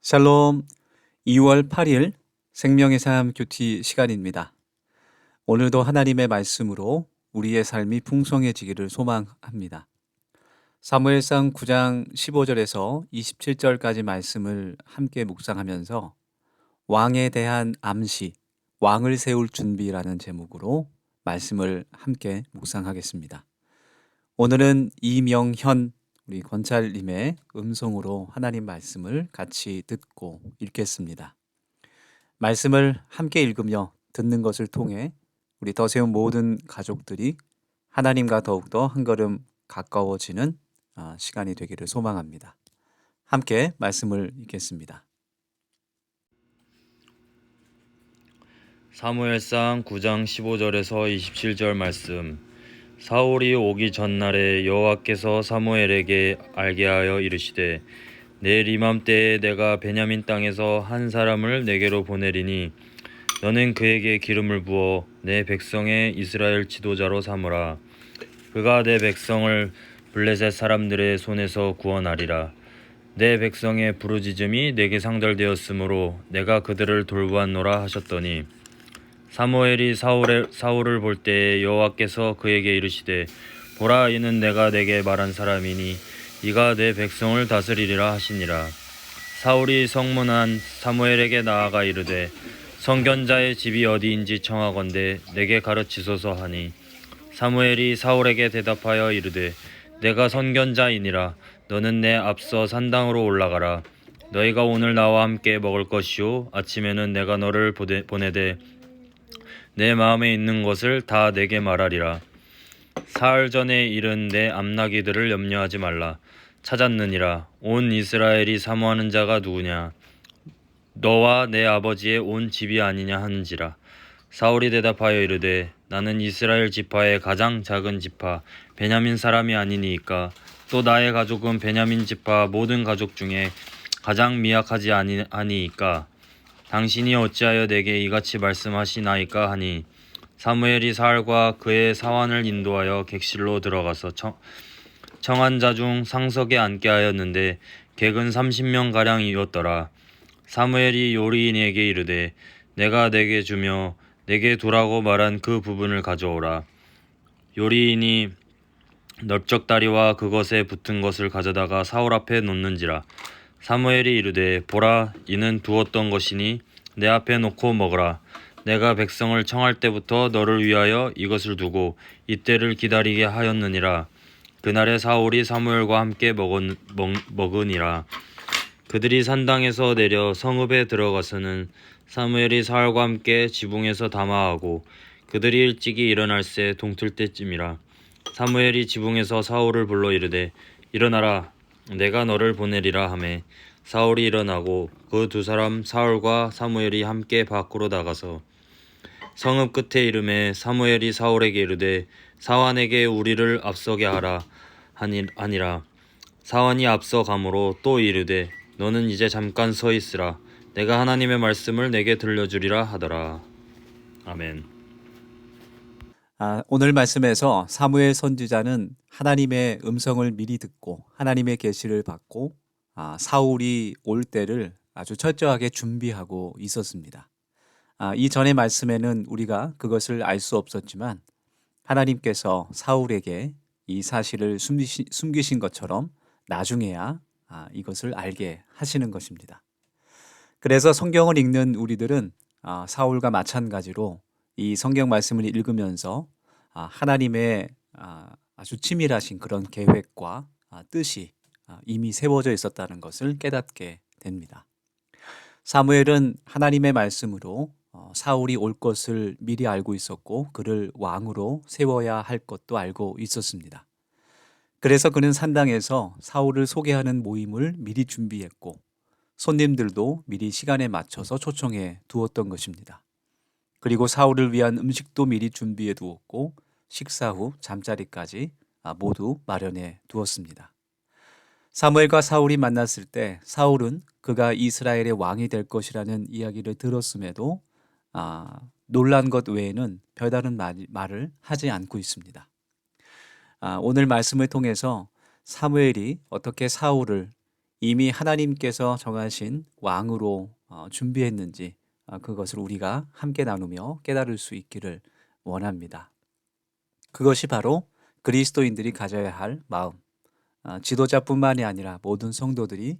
샬롬. 2월 8일 생명의 삶 큐티 시간입니다. 오늘도 하나님의 말씀으로 우리의 삶이 풍성해지기를 소망합니다. 사무엘상 9장 15절에서 27절까지 말씀을 함께 묵상하면서 왕에 대한 암시, 왕을 세울 준비라는 제목으로 말씀을 함께 묵상하겠습니다. 오늘은 이명현 우리 권찰님의 음성으로 하나님 말씀을 같이 듣고 읽겠습니다. 말씀을 함께 읽으며 듣는 것을 통해 우리 더세움 모든 가족들이 하나님과 더욱더 한 걸음 가까워지는 시간이 되기를 소망합니다. 함께 말씀을 읽겠습니다. 사무엘상 9장 15절에서 27절 말씀. 사울이 오기 전날에 여호와께서 사무엘에게 알게 하여 이르시되 내일 이맘때에 내가 베냐민 땅에서 한 사람을 내게로 보내리니 너는 그에게 기름을 부어 내 백성의 이스라엘 지도자로 삼으라. 그가 내 백성을 블레셋 사람들의 손에서 구원하리라. 내 백성의 부르짖음이 내게 상달되었으므로 내가 그들을 돌보았노라 하셨더니 사무엘이 사울을 볼 때에 여호와께서 그에게 이르시되 보라, 이는 내가 내게 말한 사람이니 이가 내 백성을 다스리리라 하시니라. 사울이 성문한 사무엘에게 나아가 이르되 선견자의 집이 어디인지 청하건대 내게 가르치소서 하니 사무엘이 사울에게 대답하여 이르되 내가 선견자이니라. 너는 내 앞서 산당으로 올라가라. 너희가 오늘 나와 함께 먹을 것이요 아침에는 내가 너를 보내되 내 마음에 있는 것을 다 내게 말하리라. 사흘 전에 일은 내 암나기들을 염려하지 말라. 찾았느니라. 온 이스라엘이 사모하는 자가 누구냐? 너와 내 아버지의 온 집이 아니냐 하는지라. 사울이 대답하여 이르되 나는 이스라엘 지파의 가장 작은 지파 베냐민 사람이 아니니이까. 또 나의 가족은 베냐민 지파 모든 가족 중에 가장 미약하지 아니이까. 당신이 어찌하여 내게 이같이 말씀하시나이까 하니 사무엘이 사울과 그의 사환을 인도하여 객실로 들어가서 청한 자 중 상석에 앉게 하였는데 객은 30명가량이었더라. 사무엘이 요리인에게 이르되 내가 내게 주며 내게 두라고 말한 그 부분을 가져오라. 요리인이 넓적다리와 그것에 붙은 것을 가져다가 사울 앞에 놓는지라. 사무엘이 이르되 보라, 이는 두었던 것이니 내 앞에 놓고 먹으라. 내가 백성을 청할 때부터 너를 위하여 이것을 두고 이때를 기다리게 하였느니라. 그날에 사울이 사무엘과 함께 먹으니라. 그들이 산당에서 내려 성읍에 들어가서는 사무엘이 사울과 함께 지붕에서 담화하고 그들이 일찍이 일어날새 동틀 때쯤이라. 사무엘이 지붕에서 사울을 불러 이르되 일어나라, 내가 너를 보내리라 하매 사울이 일어나고 그 두 사람 사울과 사무엘이 함께 밖으로 나가서 성읍 끝에 이르매 사무엘이 사울에게 이르되 사환에게 우리를 앞서게 하라 하니라. 사환이 앞서 가므로 또 이르되 너는 이제 잠깐 서 있으라. 내가 하나님의 말씀을 내게 들려주리라 하더라. 아멘. 오늘 말씀에서 사무엘 선지자는 하나님의 음성을 미리 듣고 하나님의 계시를 받고 사울이 올 때를 아주 철저하게 준비하고 있었습니다. 이전의 말씀에는 우리가 그것을 알 수 없었지만 하나님께서 사울에게 이 사실을 숨기신 것처럼 나중에야 이것을 알게 하시는 것입니다. 그래서 성경을 읽는 우리들은 사울과 마찬가지로 이 성경 말씀을 읽으면서 하나님의 아주 치밀하신 그런 계획과 뜻이 이미 세워져 있었다는 것을 깨닫게 됩니다. 사무엘은 하나님의 말씀으로 사울이 올 것을 미리 알고 있었고 그를 왕으로 세워야 할 것도 알고 있었습니다. 그래서 그는 산당에서 사울을 소개하는 모임을 미리 준비했고 손님들도 미리 시간에 맞춰서 초청해 두었던 것입니다. 그리고 사울을 위한 음식도 미리 준비해 두었고 식사 후 잠자리까지 모두 마련해 두었습니다. 사무엘과 사울이 만났을 때 사울은 그가 이스라엘의 왕이 될 것이라는 이야기를 들었음에도 놀란 것 외에는 별다른 말을 하지 않고 있습니다. 오늘 말씀을 통해서 사무엘이 어떻게 사울을 이미 하나님께서 정하신 왕으로 준비했는지 그것을 우리가 함께 나누며 깨달을 수 있기를 원합니다. 그것이 바로 그리스도인들이 가져야 할 마음, 지도자뿐만이 아니라 모든 성도들이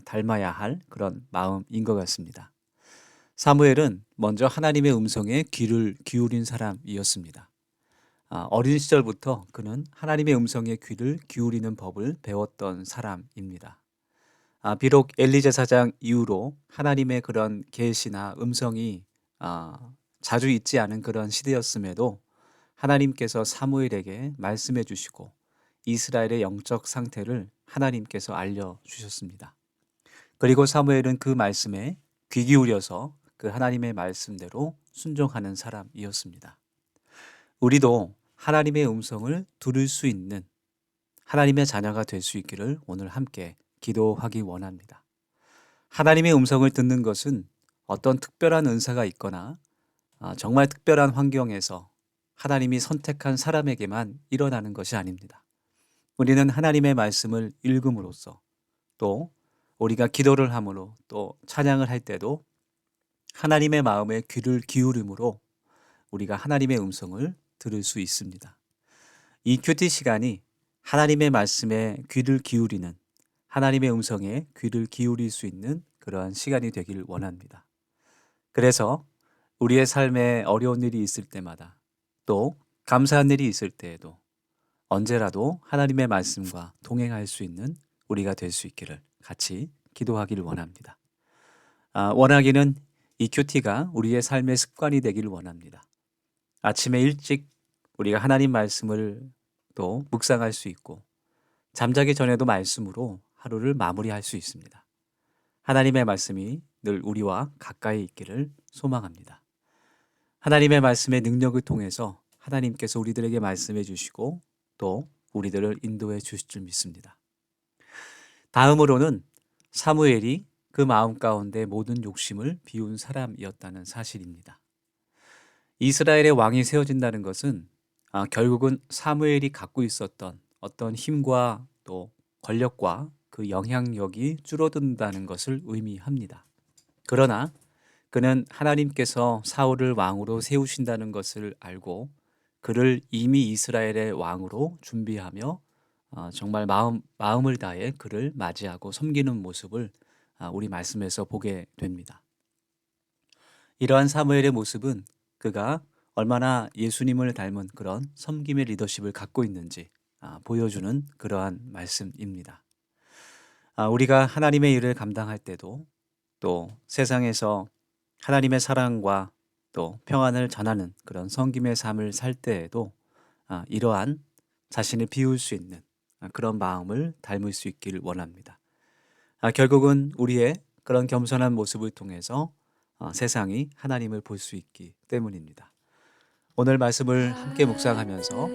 닮아야 할 그런 마음인 것 같습니다. 사무엘은 먼저 하나님의 음성에 귀를 기울인 사람이었습니다. 어린 시절부터 그는 하나님의 음성에 귀를 기울이는 법을 배웠던 사람입니다. 비록 엘리 제사장 이후로 하나님의 그런 계시나 음성이 자주 있지 않은 그런 시대였음에도 하나님께서 사무엘에게 말씀해 주시고 이스라엘의 영적 상태를 하나님께서 알려주셨습니다. 그리고 사무엘은 그 말씀에 귀 기울여서 그 하나님의 말씀대로 순종하는 사람이었습니다. 우리도 하나님의 음성을 들을 수 있는 하나님의 자녀가 될 수 있기를 오늘 함께 기도하기 원합니다. 하나님의 음성을 듣는 것은 어떤 특별한 은사가 있거나 정말 특별한 환경에서 하나님이 선택한 사람에게만 일어나는 것이 아닙니다. 우리는 하나님의 말씀을 읽음으로써 또 우리가 기도를 함으로 또 찬양을 할 때도 하나님의 마음에 귀를 기울임으로 우리가 하나님의 음성을 들을 수 있습니다. 이 큐티 시간이 하나님의 말씀에 귀를 기울이는 하나님의 음성에 귀를 기울일 수 있는 그러한 시간이 되길 원합니다. 그래서 우리의 삶에 어려운 일이 있을 때마다 또 감사한 일이 있을 때에도 언제라도 하나님의 말씀과 동행할 수 있는 우리가 될 수 있기를 같이 기도하기를 원합니다. 원하기는 이 큐티가 우리의 삶의 습관이 되기를 원합니다. 아침에 일찍 우리가 하나님 말씀을 또 묵상할 수 있고 잠자기 전에도 말씀으로 하루를 마무리할 수 있습니다. 하나님의 말씀이 늘 우리와 가까이 있기를 소망합니다. 하나님의 말씀의 능력을 통해서 하나님께서 우리들에게 말씀해 주시고 또 우리들을 인도해 주실 줄 믿습니다. 다음으로는 사무엘이 그 마음 가운데 모든 욕심을 비운 사람이었다는 사실입니다. 이스라엘의 왕이 세워진다는 것은 결국은 사무엘이 갖고 있었던 어떤 힘과 또 권력과 그 영향력이 줄어든다는 것을 의미합니다. 그러나 그는 하나님께서 사울을 왕으로 세우신다는 것을 알고 그를 이미 이스라엘의 왕으로 준비하며 정말 마음을 다해 그를 맞이하고 섬기는 모습을 우리 말씀에서 보게 됩니다. 이러한 사무엘의 모습은 그가 얼마나 예수님을 닮은 그런 섬김의 리더십을 갖고 있는지 보여주는 그러한 말씀입니다. 우리가 하나님의 일을 감당할 때도 또 세상에서 하나님의 사랑과 또 평안을 전하는 그런 섬김의 삶을 살 때에도 이러한 자신을 비울 수 있는 그런 마음을 닮을 수 있기를 원합니다. 결국은 우리의 그런 겸손한 모습을 통해서 세상이 하나님을 볼 수 있기 때문입니다. 오늘 말씀을 함께 묵상하면서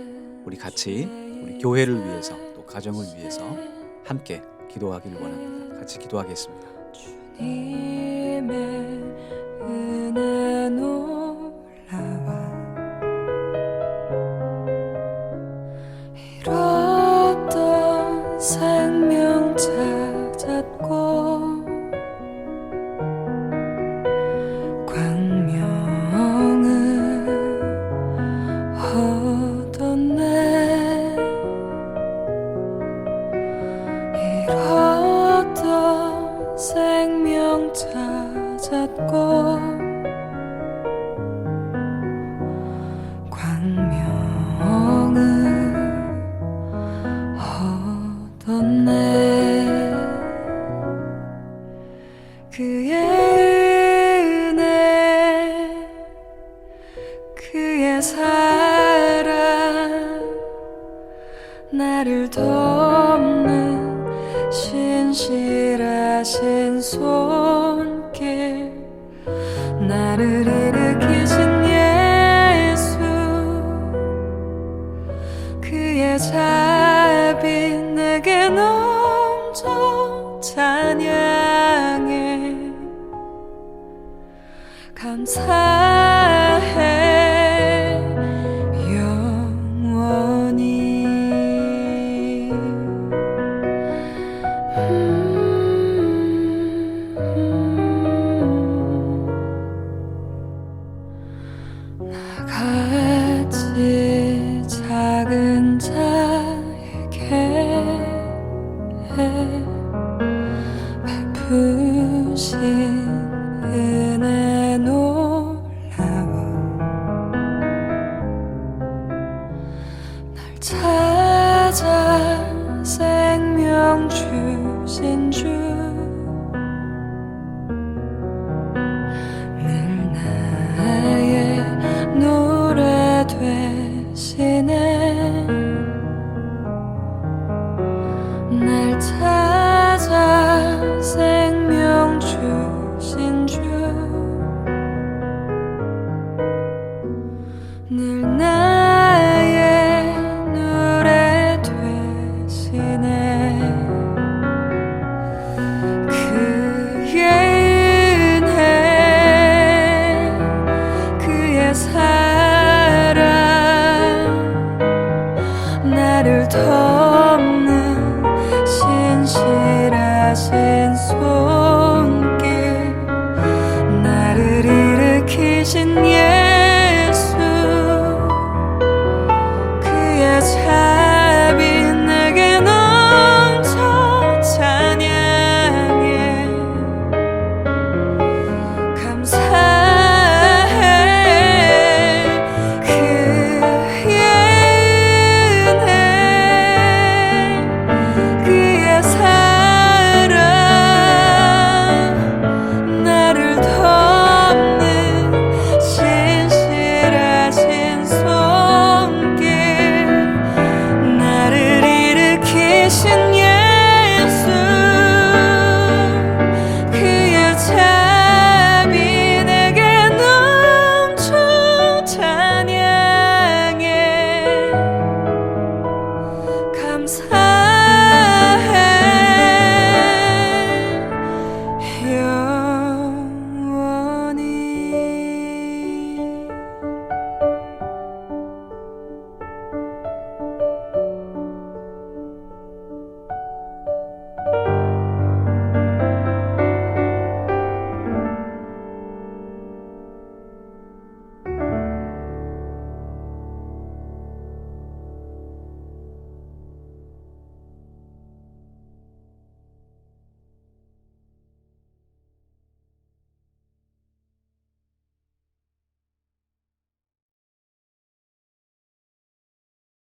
우리 같이 우리 교회를 위해서 또 가정을 위해서 함께 기도하기를 원합니다. 같이 기도하겠습니다. 주님의 은혜 놀라와 잃었던 생명 찾았고 광명을 얻었네 잃었던 생명 찾았고 광명을 얻었네 그의 은혜 그의 사랑 나를 돕는 신실하신 손길 나를 일으키신 예수 그의 자비 내게 넘쳐 찬양해 감사해 영원히 나같이 작은 자에게 베푸신 은혜 놀라워 날 찾아 생명 주신 주 늘 나의 노래 되시네 날 찾아 생명 주신 주 늘 나의 노래 되시네 그의 은혜 그의 사랑 나를 덮는 신실하신